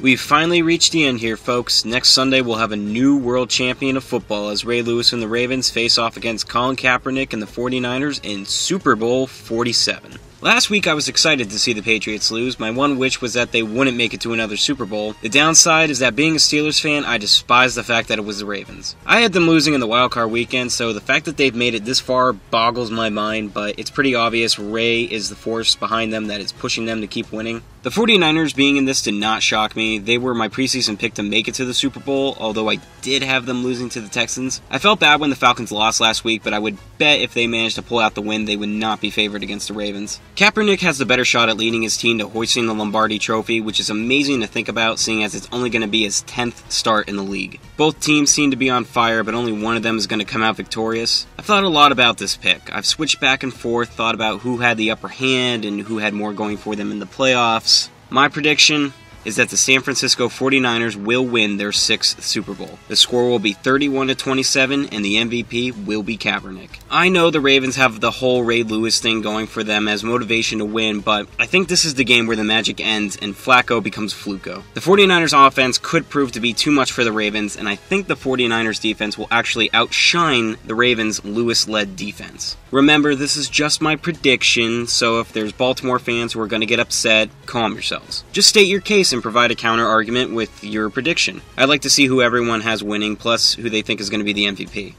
We've finally reached the end here, folks. Next Sunday we'll have a new world champion of football as Ray Lewis and the Ravens face off against Colin Kaepernick and the 49ers in Super Bowl 47. Last week I was excited to see the Patriots lose. My one wish was that they wouldn't make it to another Super Bowl. The downside is that being a Steelers fan, I despise the fact that it was the Ravens. I had them losing in the wildcard weekend, so the fact that they've made it this far boggles my mind, but it's pretty obvious Ray is the force behind them that is pushing them to keep winning. The 49ers being in this did not shock me. They were my preseason pick to make it to the Super Bowl, although I did have them losing to the Texans. I felt bad when the Falcons lost last week, but I would bet if they managed to pull out the win, they would not be favored against the Ravens. Kaepernick has the better shot at leading his team to hoisting the Lombardi Trophy, which is amazing to think about, seeing as it's only going to be his 10th start in the league. Both teams seem to be on fire, but only one of them is going to come out victorious. I've thought a lot about this pick. I've switched back and forth, thought about who had the upper hand and who had more going for them in the playoffs. My prediction is that the San Francisco 49ers will win their 6th Super Bowl. The score will be 31-27, and the MVP will be Kaepernick. I know the Ravens have the whole Ray Lewis thing going for them as motivation to win, but I think this is the game where the magic ends and Flacco becomes Fluco. The 49ers offense could prove to be too much for the Ravens, and I think the 49ers defense will actually outshine the Ravens' Lewis-led defense. Remember, this is just my prediction, so if there's Baltimore fans who are going to get upset, calm yourselves. Just state your case and provide a counter argument with your prediction. I'd like to see who everyone has winning, plus who they think is going to be the MVP.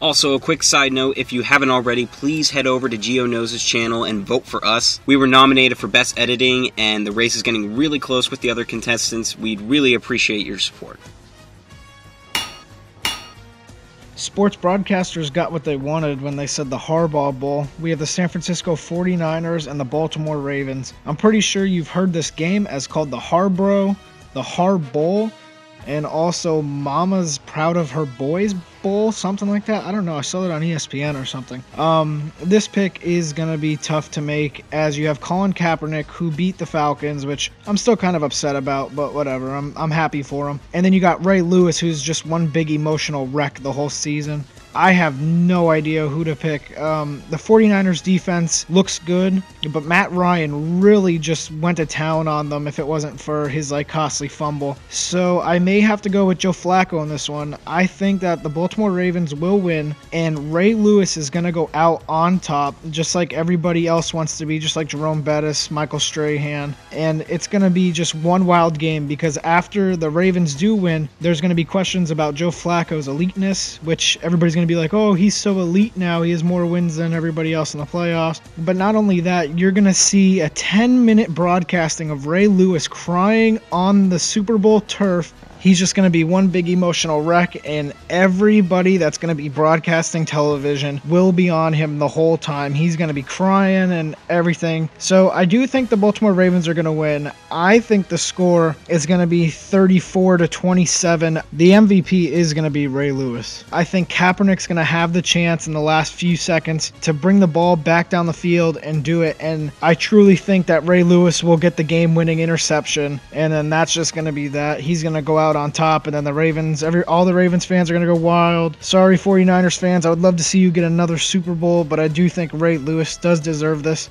Also, a quick side note, if you haven't already, please head over to GioKnows' channel and vote for us. We were nominated for Best Editing, and the race is getting really close with the other contestants. We'd really appreciate your support. Sports broadcasters got what they wanted when they said the Harbaugh Bowl. We have the San Francisco 49ers and the Baltimore Ravens. I'm pretty sure you've heard this game as called the Harbaugh Bowl, and also Mama's Proud of Her Boys Bowl, something like that. I don't know. I saw it on ESPN or something. This pick is going to be tough to make as you have Colin Kaepernick, who beat the Falcons, which I'm still kind of upset about, but whatever. I'm happy for him. And then you got Ray Lewis, who's just one big emotional wreck the whole season. I have no idea who to pick. The 49ers defense looks good, but Matt Ryan really just went to town on them if it wasn't for his costly fumble. So I may have to go with Joe Flacco in this one. I think that the Baltimore Ravens will win, and Ray Lewis is going to go out on top, just like everybody else wants to be, just like Jerome Bettis, Michael Strahan. And it's going to be just one wild game, because after the Ravens do win, there's going to be questions about Joe Flacco's eliteness, which everybody's going to be like, oh, he's so elite now, he has more wins than everybody else in the playoffs. But not only that, you're going to see a 10-minute broadcasting of Ray Lewis crying on the Super Bowl turf. He's just going to be one big emotional wreck, and everybody that's going to be broadcasting television will be on him the whole time. He's going to be crying and everything. So I do think the Baltimore Ravens are going to win. I think the score is going to be 34-27. The MVP is going to be Ray Lewis. I think Kaepernick's going to have the chance in the last few seconds to bring the ball back down the field and do it, and I truly think that Ray Lewis will get the game-winning interception, and then that's just going to be that. He's going to go out on top, and then the Ravens, all the Ravens fans are going to go wild. Sorry, 49ers fans, I would love to see you get another Super Bowl, but I do think Ray Lewis does deserve this.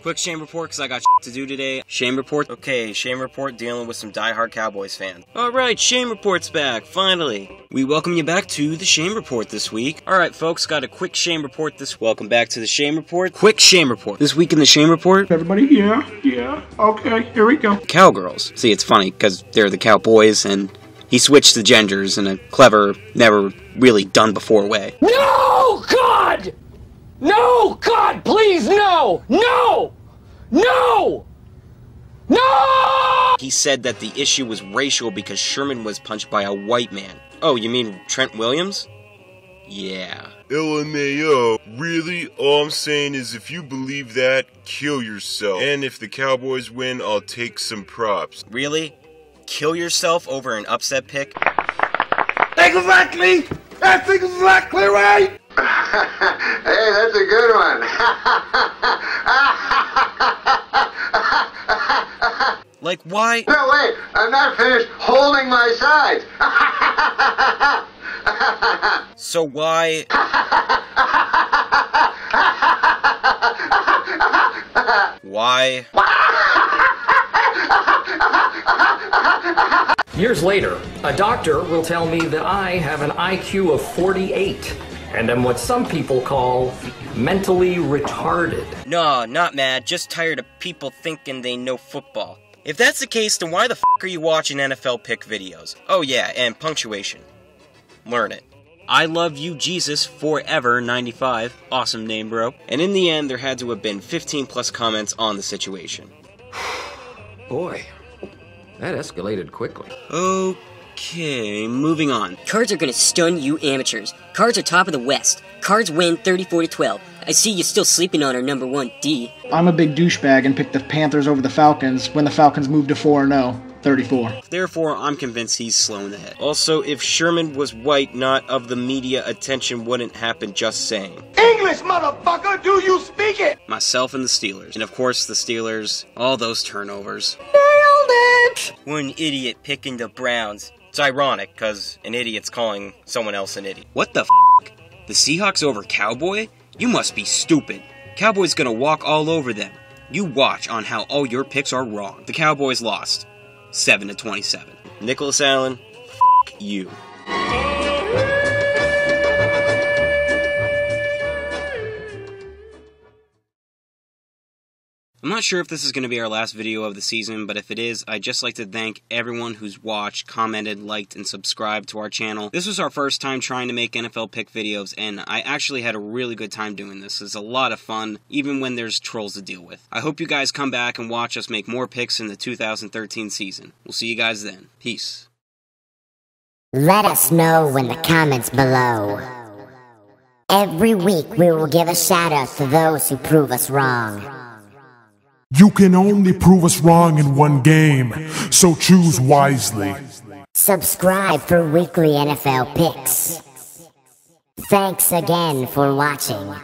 Quick shame report, because I got to do today. Shame report? Okay, shame report dealing with some diehard Cowboys fans. Alright, shame report's back, finally. We welcome you back to the shame report this week. Alright, folks, got a quick shame report Welcome back to the shame report. Quick shame report. This week in the shame report. Everybody, yeah, okay, here we go. Cowgirls. See, it's funny, because they're the Cowboys, and he switched the genders in a clever, never really done before way. No, God! No, God, please, no! No! No! No! He said that the issue was racial because Sherman was punched by a white man. Oh, you mean Trent Williams? Yeah. LMAO. Really? All I'm saying is if you believe that, kill yourself. And if the Cowboys win, I'll take some props. Really? Kill yourself over an upset pick? Exactly! That's exactly right! Hey, that's a good one. Like, why? No, wait, I'm not finished holding my sides. So why? Why? Years later, a doctor will tell me that I have an IQ of 48 and am what some people call mentally retarded. No, not mad, just tired of people thinking they know football. If that's the case, then why the f*** are you watching NFL pick videos? Oh yeah, and punctuation. Learn it. I love you, Jesus, forever 95. Awesome name, bro. And in the end, there had to have been 15 plus comments on the situation. Boy, that escalated quickly. Okay, moving on. Cards are gonna stun you amateurs. Cards are top of the West. Cards win 34-12. I see you still sleeping on our number 1 D. I'm a big douchebag and picked the Panthers over the Falcons when the Falcons moved to 4-0, 34. Therefore, I'm convinced he's slow in the head. Also, if Sherman was white, not of the media, attention wouldn't happen, just saying. English, motherfucker, do you speak it? Myself and the Steelers. And of course, the Steelers, all those turnovers. Nailed it! One idiot picking the Browns. It's ironic, because an idiot's calling someone else an idiot. What the f***? The Seahawks over Cowboy? You must be stupid. Cowboys gonna walk all over them. You watch on how all your picks are wrong. The Cowboys lost 7-27. Nicholas Allen, f*** you. I'm not sure if this is going to be our last video of the season, but if it is, I'd just like to thank everyone who's watched, commented, liked, and subscribed to our channel. This was our first time trying to make NFL pick videos, and I actually had a really good time doing this. It's a lot of fun, even when there's trolls to deal with. I hope you guys come back and watch us make more picks in the 2013 season. We'll see you guys then. Peace. Let us know in the comments below. Every week we will give a shout out to those who prove us wrong. You can only prove us wrong in one game, so choose wisely. Subscribe for weekly NFL picks. Thanks again for watching.